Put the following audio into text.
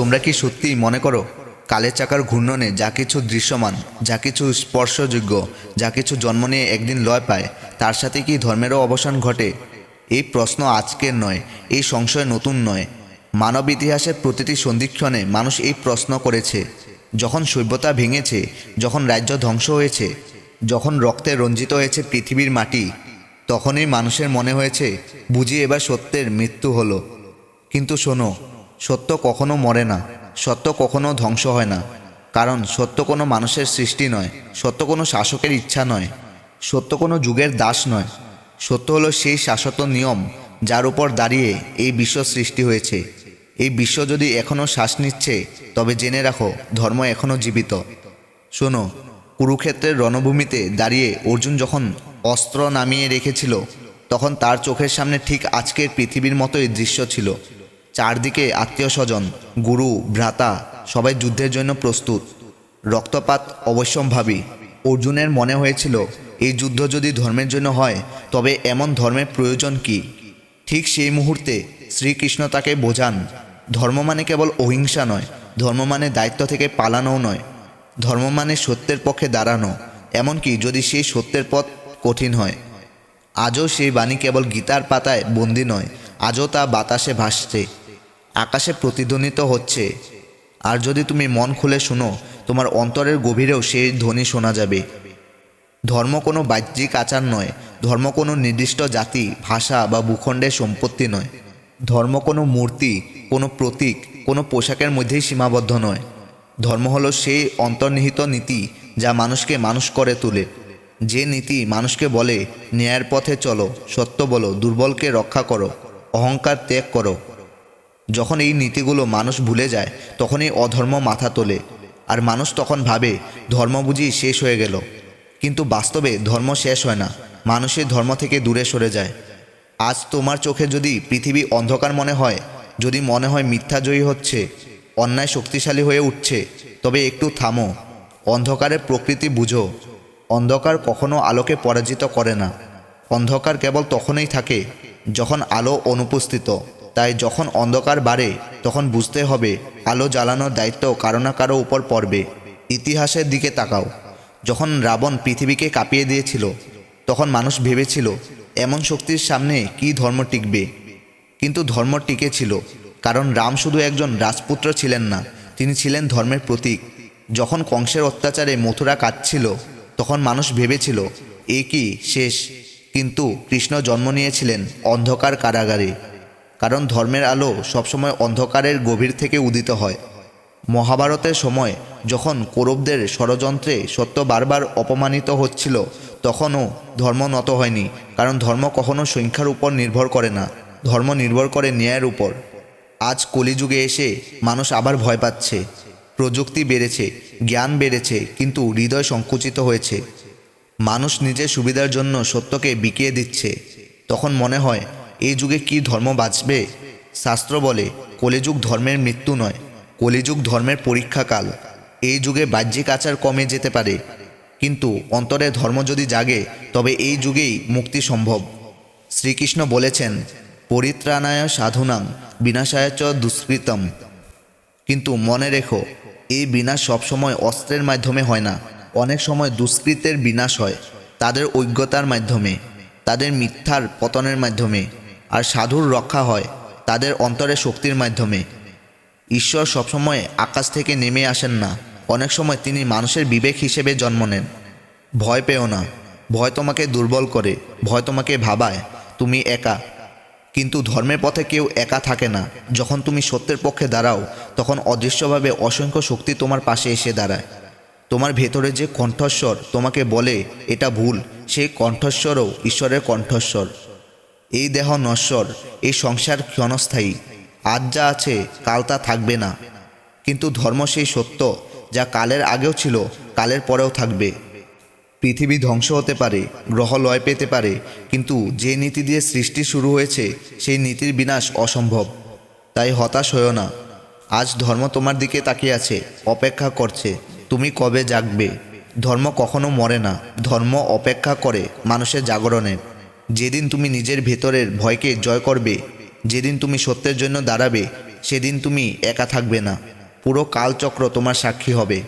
তোমরা কি সত্যিই মনে করো কালের চাকার ঘূর্ণনে যা কিছু দৃশ্যমান, যা কিছু স্পর্শযোগ্য, যা কিছু জন্ম নিয়ে একদিন লয় পায়, তার সাথে কি ধর্মেরও অবসান ঘটে? এই প্রশ্ন আজকের নয়, এই সংশয় নতুন নয়। মানব ইতিহাসের প্রতিটি সন্ধিক্ষণে মানুষ এই প্রশ্ন করেছে। যখন সভ্যতা ভেঙেছে, যখন রাজ্য ধ্বংস হয়েছে, যখন রক্তে রঞ্জিত হয়েছে পৃথিবীর মাটি, তখনই মানুষের মনে হয়েছে বুঝি এবার সত্যের মৃত্যু হলো। কিন্তু শোনো, সত্য কখনো মরে না, সত্য কখনো ধ্বংস হয় না। কারণ সত্য কোনো মানুষের সৃষ্টি নয়, সত্য কোনো শাসকের ইচ্ছা নয়, সত্য কোনো যুগের দাস নয়। সত্য হলো সেই শাশ্বত নিয়ম যার উপর দাঁড়িয়ে এই বিশ্ব সৃষ্টি হয়েছে। এই বিশ্ব যদি এখনও শ্বাস নিচ্ছে, তবে জেনে রাখো ধর্ম এখনও জীবিত। শোনো, কুরুক্ষেত্রের রণভূমিতে দাঁড়িয়ে অর্জুন যখন অস্ত্র নামিয়ে রেখেছিল, তখন তার চোখের সামনে ঠিক আজকের পৃথিবীর মতোই দৃশ্য ছিল। চারদিকে আত্মীয় স্বজন, গুরু, ভ্রাতা সবাই যুদ্ধের জন্য প্রস্তুত। রক্তপাত অবশ্যম্ভাবী। অর্জুনের মনে হয়েছিল এই যুদ্ধ যদি ধর্মের জন্য হয়, তবে এমন ধর্মের প্রয়োজন কি? ঠিক সেই মুহূর্তে শ্রীকৃষ্ণ তাকে বোঝান, ধর্ম মানে কেবল অহিংসা নয়, ধর্ম মানে দায়িত্ব থেকে পালানোও নয়, ধর্ম মানে সত্যের পক্ষে দাঁড়ানো, এমনকি যদি সেই সত্যের পথ কঠিন হয়। আজও সেই বাণী কেবল গীতার পাতায় বন্দী নয়, আজও তা বাতাসে ভাসছে, আকাশে প্রতিধ্বনিত হচ্ছে। আর যদি তুমি মন খুলে শুনো, তোমার অন্তরের গভীরেও সেই ধ্বনি শোনা যাবে। ধর্ম কোনো বাহ্যিক আচার নয়, ধর্ম কোনো নির্দিষ্ট জাতি, ভাষা বা ভূখণ্ডের সম্পত্তি নয়। ধর্ম কোনো মূর্তি, কোনো প্রতীক, কোনো পোশাকের মধ্যেই সীমাবদ্ধ নয়। ধর্ম হলো সেই অন্তর্নিহিত নীতি যা মানুষকে মানুষ করে তোলে। যে নীতি মানুষকে বলে ন্যায়ের পথে চলো, সত্য বলো, দুর্বলকে রক্ষা করো, অহংকার ত্যাগ করো। যখন এই নীতিগুলো মানুষ ভুলে যায়, তখনই অধর্ম মাথা তোলে। আর মানুষ তখন ভাবে ধর্ম বুঝি শেষ হয়ে গেল। কিন্তু বাস্তবে ধর্ম শেষ হয় না, মানুষের ধর্ম থেকে দূরে সরে যায়। আজ তোমার চোখে যদি পৃথিবী অন্ধকার মনে হয়, যদি মনে হয় মিথ্যা জয়ী হচ্ছে, অন্যায় শক্তিশালী হয়ে উঠছে, তবে একটু থামো। অন্ধকারের প্রকৃতি বুঝো। অন্ধকার কখনো আলোকে পরাজিত করে না। অন্ধকার কেবল তখনই থাকে যখন আলো অনুপস্থিত। তাই যখন অন্ধকার বাড়ে, তখন বুঝতে হবে আলো জ্বালানোর দায়িত্ব কারো না কারো উপর পড়বে। ইতিহাসের দিকে তাকাও। যখন রাবণ পৃথিবীকে কাঁপিয়ে দিয়েছিল, তখন মানুষ ভেবেছিল এমন শক্তির সামনে কি ধর্ম টিকবে? কিন্তু ধর্ম টিকেছিল, কারণ রাম শুধু একজন রাজপুত্র ছিলেন না, তিনি ছিলেন ধর্মের প্রতীক। যখন কংসের অত্যাচারে মথুরা কাঁদছিল, তখন মানুষ ভেবেছিল এ কি শেষ? কিন্তু কৃষ্ণ জন্ম নিয়েছিলেন অন্ধকার কারাগারে, কারণ ধর্মের আলো সবসময় অন্ধকারের গভীর থেকে উদিত হয়। মহাভারতের সময় যখন কৌরবদের ষড়যন্ত্রে সত্য বারবার অপমানিত হচ্ছিল, তখনও ধর্ম নত হয়নি, কারণ ধর্ম কখনো সংখ্যার উপর নির্ভর করে না, ধর্ম নির্ভর করে ন্যায়ের উপর। আজ কলিযুগে এসে মানুষ আবার ভয় পাচ্ছে। প্রযুক্তি বেড়েছে, জ্ঞান বেড়েছে, কিন্তু হৃদয় সংকুচিত হয়েছে। মানুষ নিজের সুবিধার জন্য সত্যকে বিকিয়ে দিচ্ছে। তখন মনে হয় এই যুগে কি ধর্ম বাঁচবে? শাস্ত্র বলে কলিযুগ ধর্মের মৃত্যু নয়, কলিযুগ ধর্মের পরীক্ষাকাল। এই যুগে বাহ্যিক আচার কমে যেতে পারে, কিন্তু অন্তরে ধর্ম যদি জাগে, তবে এই যুগেই মুক্তি সম্ভব। শ্রীকৃষ্ণ বলেছেন, পরিত্রাণায় সাধুনাং বিনাশায় চ দুষ্কৃতম। কিন্তু মনে রেখো, এই বিনাশ সবসময় অস্ত্রের মাধ্যমে হয় না। অনেক সময় দুষ্কৃতের বিনাশ হয় তাদের অজ্ঞতার মাধ্যমে, তাদের মিথ্যার পতনের মাধ্যমে। আর সাধুর রক্ষা হয় তাদের অন্তরের শক্তির মাধ্যমে। ঈশ্বর সবসময় আকাশ থেকে নেমে আসেন না, অনেক সময় তিনি মানুষের বিবেক হিসেবে জন্ম নেন। ভয় পেও না, ভয় তোমাকে দুর্বল করে, ভয় তোমাকে ভাবায় তুমি একা। কিন্তু ধর্মের পথে কেউ একা থাকে না। যখন তুমি সত্যের পক্ষে দাঁড়াও, তখন অদৃশ্যভাবে অসংখ্য শক্তি তোমার পাশে এসে দাঁড়ায়। তোমার ভেতরে যে কণ্ঠস্বর তোমাকে বলে এটা ভুল, সেই কণ্ঠস্বরও ঈশ্বরের কণ্ঠস্বর। এই দেহ নশ্বর, এই সংসার ক্ষণস্থায়ী। আজ যা আছে কাল তা থাকবে না। কিন্তু ধর্ম সেই সত্য যা কালের আগেও ছিল, কালের পরেও থাকবে। পৃথিবী ধ্বংস হতে পারে, গ্রহ লয় পেতে পারে, কিন্তু যে নীতি দিয়ে সৃষ্টি শুরু হয়েছে, সেই নীতির বিনাশ অসম্ভব। তাই হতাশ হয়ো না। আজ ধর্ম তোমার দিকে তাকিয়ে আছে, অপেক্ষা করছে তুমি কবে জাগবে। ধর্ম কখনো মরে না, ধর্ম অপেক্ষা করে মানুষের জাগরণের। যেদিন তুমি নিজের ভেতরের ভয়কে জয় করবে, যেদিন তুমি সত্যের জন্য দাঁড়াবে, সেদিন তুমি একা থাকবে না, পুরো কালচক্র তোমার সাক্ষী হবে।